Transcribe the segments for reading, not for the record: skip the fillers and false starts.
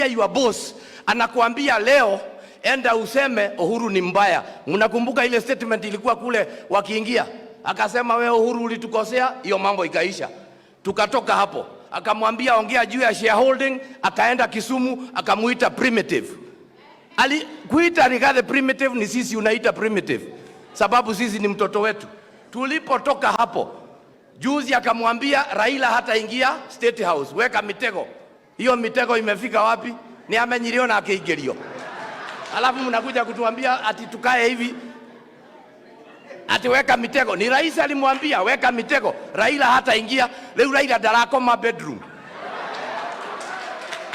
Your boss anakuambia leo enda useme Uhuru ni mbaya. Mnakumbuka ile statement ilikuwa kule wakiingia, akasema wewe Uhuru ulitukosea, hiyo mambo ikaisha. Tukatoka hapo, akamwambia ongea juu ya shareholding, akaenda Kisumu akamuita primitive. Kuita Rigathi primitive ni sisi unaita primitive, sababu sisi ni mtoto wetu. Tulipotoka hapo juzi akamwambia Raila hata ingia State House, weka mitego. Hiyo mitego imefika wapi? Ni amenyilio na akeigerio. Alafu mnakuja kutuambia ati tukae hivi, ati weka mitego. Ni rais alimwambia weka mitego, Raila hata ingia. Leo Raila darakoma bedroom.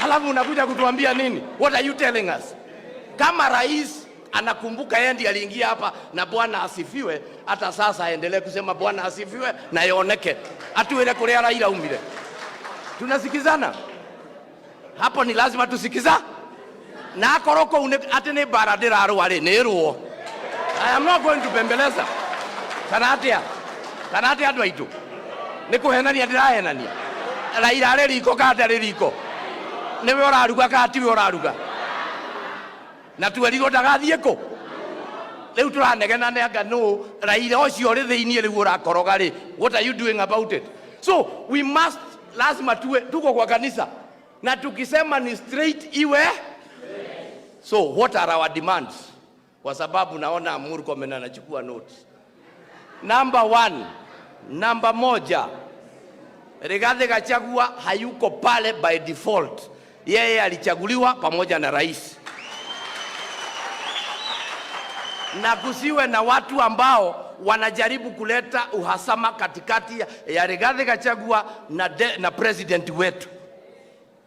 Alafu mnakuja kutuambia nini? What are you telling us? Kama rais anakumbuka yeye ndiye aliingia hapa na Bwana asifiwe, hata sasa aendelee kusema Bwana asifiwe na yaoneke. Atuele kulia Raila umile. Tunasikizana? Hapo ni lazima tusikiza. Na koroko atene baradera arwale neruo. I am not going to bembeleza. Kanatia dwaitu. Nikuhenania ndirahenania. Raila areriko kada reriko. Newe oraruga katiwe oraruga. Na tuwerigo ndagathieko. Leu turanegena nega no Raila ocio ri thiini ri urakoroga ri. What are you doing about it? So we must lazima tuko kwa kanisa. Na tukisema ni straight iwe. So what are our demands? Kwa sababu naona Murkomen anachukua notes. Number 1, namba moja, Rigathi Gachagua hayuko pale by default. Yeye alichaguliwa pamoja na rais. Na kusiwe na watu ambao wanajaribu kuleta uhasama katikati ya Rigathi Gachagua na president wetu.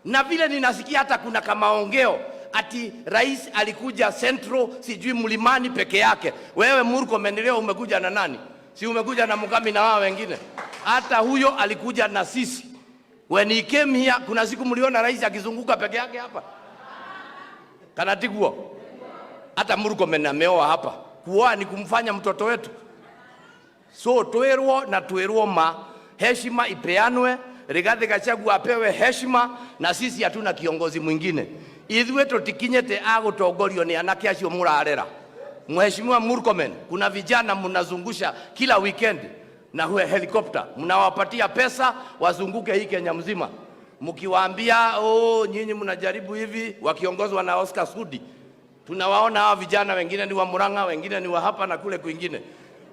Na vile ninasikia hata kuna kama ongeo ati rais alikuja Central sijui Mlimani peke yake. Wewe Murkomen leo umekuja na nani? Si umekuja na Mukami na wao wengine? Hata huyo alikuja na sisi. When he came here, kuna siku mliona rais akizunguka peke yake hapa? Kanatiguo. Hata Murkomen ameoa hapa. Kuoa ni kumfanya mtoto wetu. So tuerwo na tuerwo ma heshima ipeanwe. Rigathi Gachagua apewe heshima, na sisi hatuna kiongozi mwingine. Ithuĩ tutikinyete agutongorio ni anake acio murarera. Mheshimiwa Murkomen, kuna vijana mnazungusha kila weekend na helicopter, mnawapatia pesa wazunguke hii Kenya mzima, mkiwaambia nyinyi mnajaribu hivi, wakiongozwa na Oscar Sudi. Tunawaona hawa vijana, wengine ni wa Murang'a, wengine ni wa hapa na kule kwingine.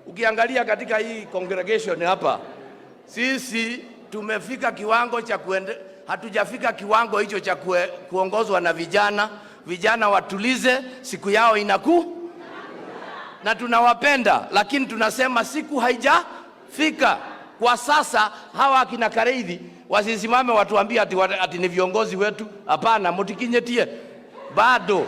Ukiangalia katika hii congregation hapa, sisi tumefika kiwango cha hatujafika kiwango hicho cha kuongozwa na vijana. Vijana watulize, siku yao na tunawapenda, lakini tunasema siku haijafika. Kwa sasa hawa akina Kareithi wasisimame watuambie ati ni viongozi wetu. Hapana, mutikinyetie. Bado.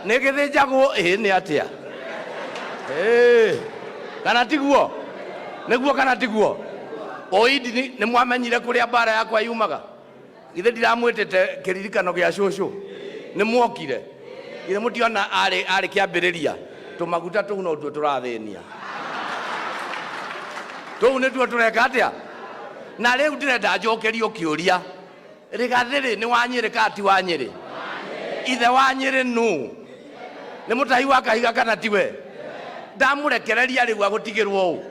Negethejago ni atia. Kanatiguo. Neguo kanatiguo. Oidi ni mwamenyire kuria bara yakwa yumaga. Ithe ndiramwetete kiririkano gya shosho. Ni mwokire. Ile mutiona ari kiambiriria. Tumaguta tu no turathenia. Tu ne tu tureka atia. Na riu ndirenda njokerio kiuria. Rigathi ni wanyire kati wanyire. Ithe wanyire nu. Ni mutahi wa kahiga kana tiwe. Ndamurekereria riu agutigirwo u.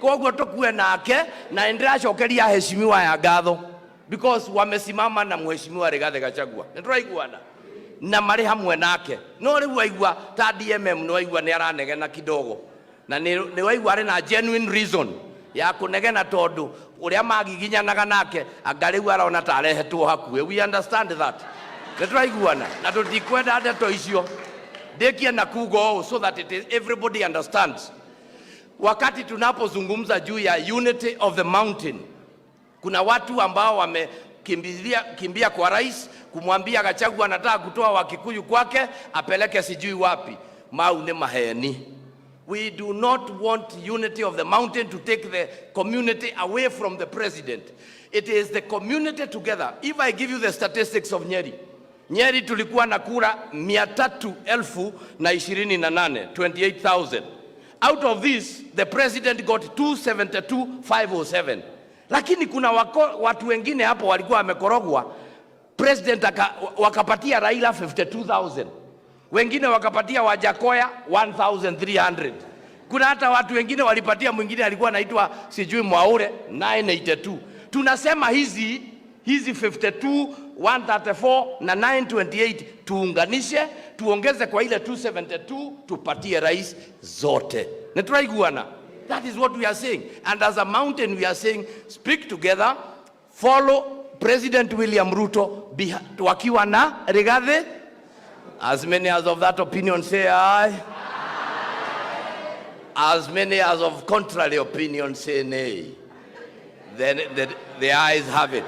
Koguo tukue nake na ndiracokeria heshimiwa ya ngatho, because wamesimama na mheshimiwa Rigathi Gachagua. Nituraiguana na mari hamwe nake. No riu waigua ta DMM no waigua ni aranegena kidogo. Na ni waigua ari na genuine reason ya kunegena tondu uria magiginyanaga nake angariu arona ta arehetwo hakue. We understand that. Nituraiguana na tutikwenda ndeto icio. Dekia na kugo so that everybody understands. Wakati tunapozungumza juu ya unity of the mountain, kuna watu ambao wamekimbia kwa rais kumwambia Gachagua anataka kutoa Wakikuyu kwake apeleke sijui wapi. Mau ni maheni. We do not want unity of the mountain to take the community away from the president. It is the community together. If I give you the statistics of Nyeri tulikuwa na kura 300,028, 28,000. Out of this, the president got 272,507. Lakini kuna watu wengine hapo walikuwa wamekorogwa. President wakapatia Raila 52,000. Wengine wakapatia Wajakoya 1,300. Kuna hata watu wengine walipatia, mwingine alikuwa anaitwa sijui Mwaure 982. Tunasema hizi 52, 134 na 928 tuunganishe, tuongeze kwa ile 272, tupatie rais zote. Neturaiguana. That is what we are saying. And as a mountain we are saying, speak together, follow President William Ruto wakiwa na Rigathi. As many as of that opinion say aye. Aye. As many as of contrary opinion say nay. Then the ayes have it.